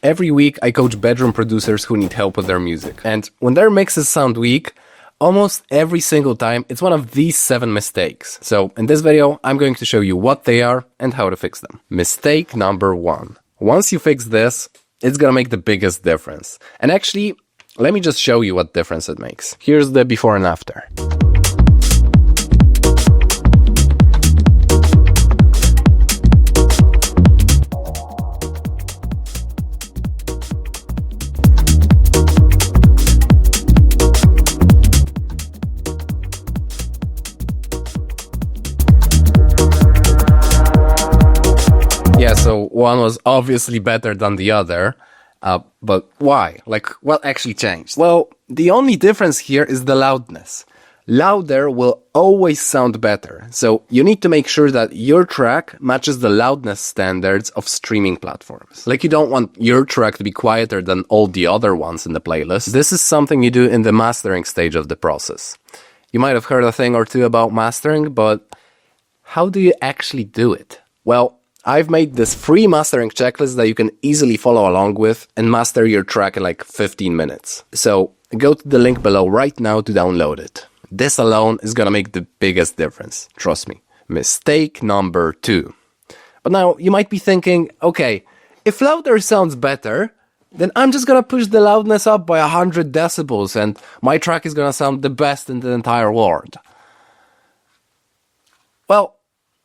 Every week I coach bedroom producers who need help with their music. And when their mixes sound weak, almost every single time it's one of these 7 mistakes. So in this video, I'm going to show you what they are and how to fix them. Mistake number 1. Once you fix this, it's gonna make the biggest difference. And actually, let me just show you what difference it makes. Here's the before and after. Yeah, so one was obviously better than the other, but why? Like, what actually changed? Well, the only difference here is the loudness. Louder will always sound better, so you need to make sure that your track matches the loudness standards of streaming platforms. Like, you don't want your track to be quieter than all the other ones in the playlist. This is something you do in the mastering stage of the process. You might have heard a thing or two about mastering, but how do you actually do it? Well, I've made this free mastering checklist that you can easily follow along with and master your track in like 15 minutes. So go to the link below right now to download it. This alone is gonna make the biggest difference, trust me. Mistake number 2. But now you might be thinking, okay, if louder sounds better, then I'm just gonna push the loudness up by 100 decibels and my track is gonna sound the best in the entire world. Well,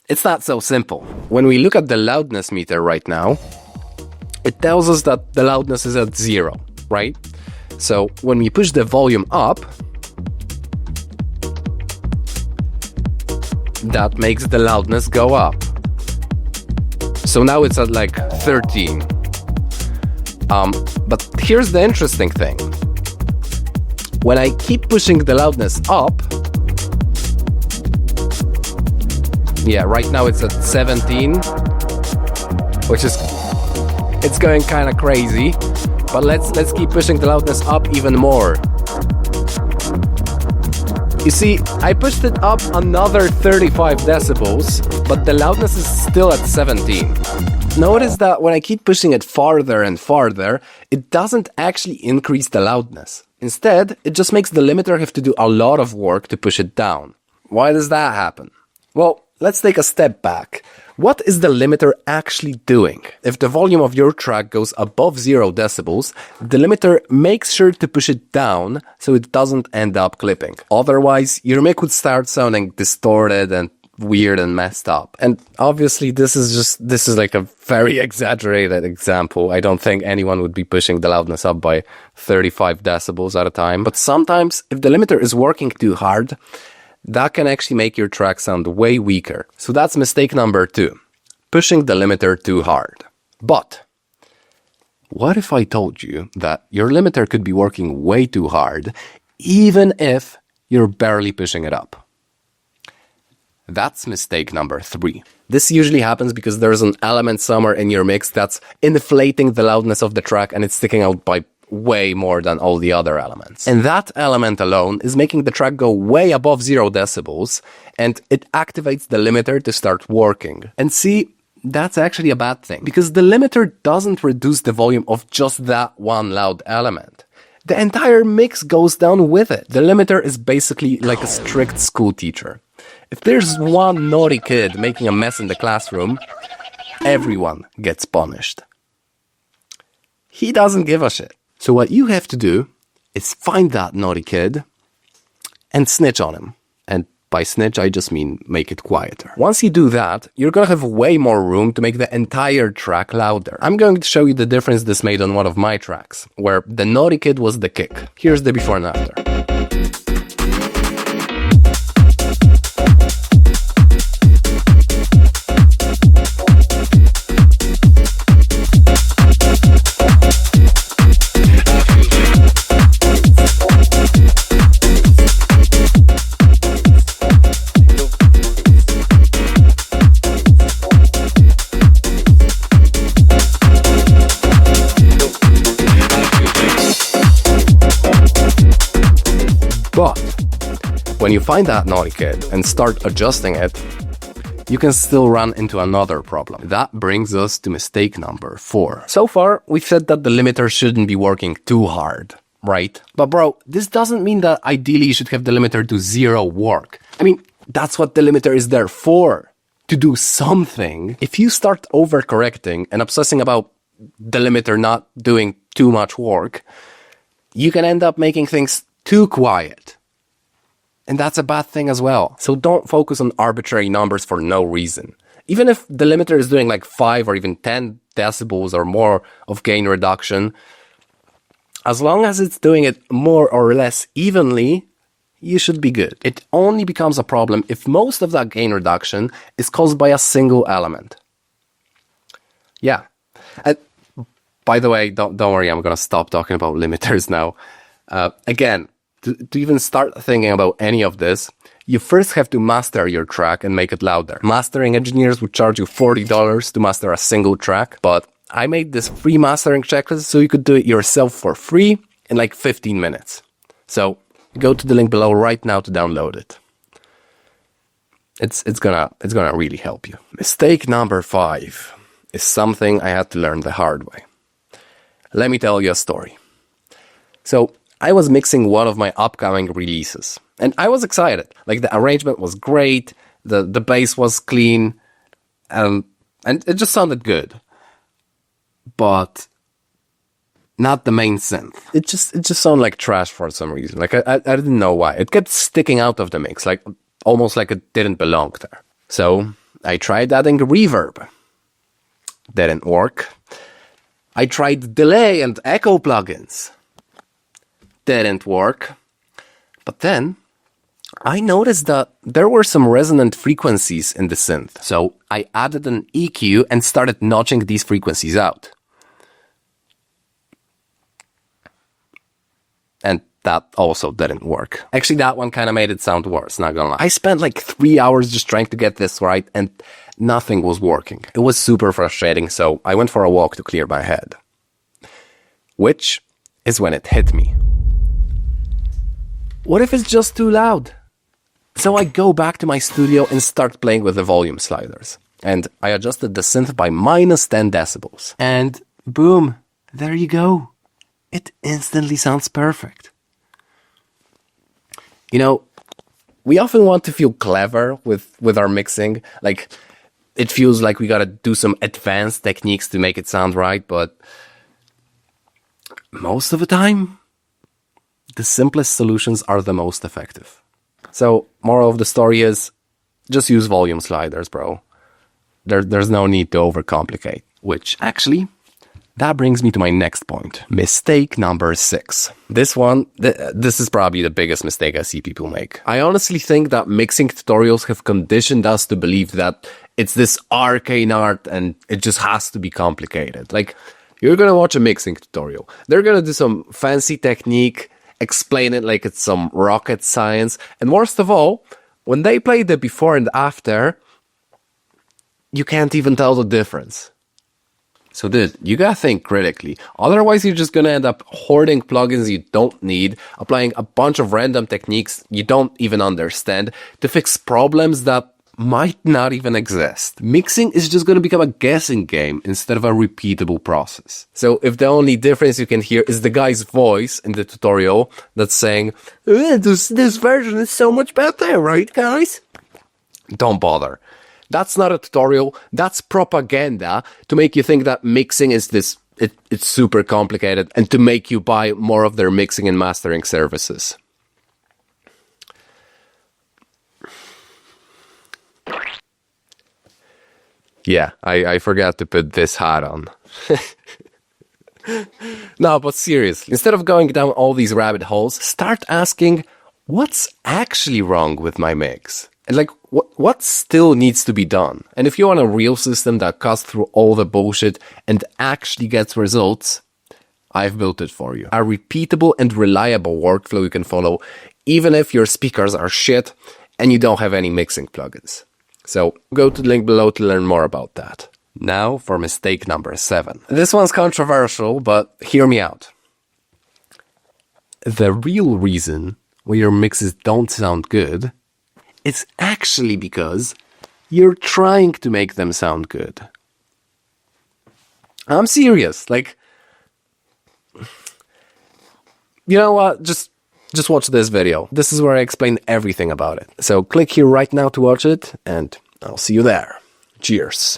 it's not so simple. When we look at the loudness meter right now, it tells us that the loudness is at 0, right? So when we push the volume up, that makes the loudness go up. So now it's at like 13. But here's the interesting thing. When I keep pushing the loudness up, yeah, right now it's at 17, which is, it's going kind of crazy, but let's keep pushing the loudness up even more. You see, I pushed it up another 35 decibels, but the loudness is still at 17. Notice that when I keep pushing it farther and farther, it doesn't actually increase the loudness. Instead, it just makes the limiter have to do a lot of work to push it down. Why does that happen? Well, let's take a step back. What is the limiter actually doing? If the volume of your track goes above 0 decibels, the limiter makes sure to push it down so it doesn't end up clipping. Otherwise, your mic would start sounding distorted and weird and messed up. And obviously, this is like a very exaggerated example. I don't think anyone would be pushing the loudness up by 35 decibels at a time. But sometimes, if the limiter is working too hard, that can actually make your track sound way weaker. So that's mistake number 2, pushing the limiter too hard. But what if I told you that your limiter could be working way too hard, even if you're barely pushing it up? That's mistake number 3. This usually happens because there's an element somewhere in your mix that's inflating the loudness of the track and it's sticking out by way more than all the other elements. And that element alone is making the track go way above 0 decibels, and it activates the limiter to start working. And see, that's actually a bad thing, because the limiter doesn't reduce the volume of just that one loud element. The entire mix goes down with it. The limiter is basically like a strict school teacher. If there's one naughty kid making a mess in the classroom, everyone gets punished. He doesn't give a shit. So what you have to do is find that naughty kid and snitch on him. And by snitch, I just mean make it quieter. Once you do that, you're gonna have way more room to make the entire track louder. I'm going to show you the difference this made on one of my tracks, where the naughty kid was the kick. Here's the before and after. But when you find that naughty kid and start adjusting it, you can still run into another problem. That brings us to mistake number 4. So far, we've said that the limiter shouldn't be working too hard, right? But bro, this doesn't mean that ideally you should have the limiter do 0 work. I mean, that's what the limiter is there for, to do something. If you start overcorrecting and obsessing about the limiter not doing too much work, you can end up making things too quiet. And that's a bad thing as well. So don't focus on arbitrary numbers for no reason. Even if the limiter is doing like 5 or even 10 decibels or more of gain reduction, as long as it's doing it more or less evenly, you should be good. It only becomes a problem if most of that gain reduction is caused by a single element. Yeah. And by the way, don't worry, I'm going to stop talking about limiters now. Again, to even start thinking about any of this, you first have to master your track and make it louder. Mastering engineers would charge you $40 to master a single track, but I made this free mastering checklist so you could do it yourself for free in like 15 minutes. So go to the link below right now to download it. It's gonna really help you. Mistake number 5 is something I had to learn the hard way. Let me tell you a story. So I was mixing one of my upcoming releases, and I was excited. Like, the arrangement was great, the bass was clean, and it just sounded good. But not the main synth. It just sounded like trash for some reason. Like, I didn't know why. It kept sticking out of the mix, like almost like it didn't belong there. So I tried adding reverb. Didn't work. I tried delay and echo plugins. Didn't work. But then I noticed that there were some resonant frequencies in the synth. So I added an EQ and started notching these frequencies out. And that also didn't work. Actually, that one kind of made it sound worse, not gonna lie. I spent like 3 hours just trying to get this right, and nothing was working. It was super frustrating, so I went for a walk to clear my head. Which is when it hit me. What if it's just too loud? So I go back to my studio and start playing with the volume sliders. And I adjusted the synth by minus 10 decibels. And boom, there you go. It instantly sounds perfect. You know, we often want to feel clever with our mixing. Like, it feels like we gotta do some advanced techniques to make it sound right, but most of the time, the simplest solutions are the most effective. So, moral of the story is, just use volume sliders, bro. There's no need to overcomplicate. Which, actually, that brings me to my next point. Mistake number 6. This one, this is probably the biggest mistake I see people make. I honestly think that mixing tutorials have conditioned us to believe that it's this arcane art and it just has to be complicated. Like, you're gonna watch a mixing tutorial. They're gonna do some fancy technique, explain it like it's some rocket science, and worst of all, when they play the before and after, you can't even tell the difference. So dude, you gotta think critically. Otherwise, you're just gonna end up hoarding plugins you don't need, applying a bunch of random techniques you don't even understand to fix problems that might not even exist. Mixing is just gonna become a guessing game instead of a repeatable process. So if the only difference you can hear is the guy's voice in the tutorial that's saying, this version is so much better, right guys? Don't bother. That's not a tutorial, that's propaganda to make you think that mixing is it's super complicated and to make you buy more of their mixing and mastering services. Yeah, I forgot to put this hat on. No, but seriously, instead of going down all these rabbit holes, start asking, what's actually wrong with my mix? And like, what still needs to be done? And if you want a real system that cuts through all the bullshit and actually gets results, I've built it for you. A repeatable and reliable workflow you can follow, even if your speakers are shit and you don't have any mixing plugins. So go to the link below to learn more about that. Now for mistake number 7. This one's controversial, but hear me out. The real reason why your mixes don't sound good, it's actually because you're trying to make them sound good. I'm serious. Like, you know what? Just watch this video. This is where I explain everything about it. So click here right now to watch it, and I'll see you there. Cheers.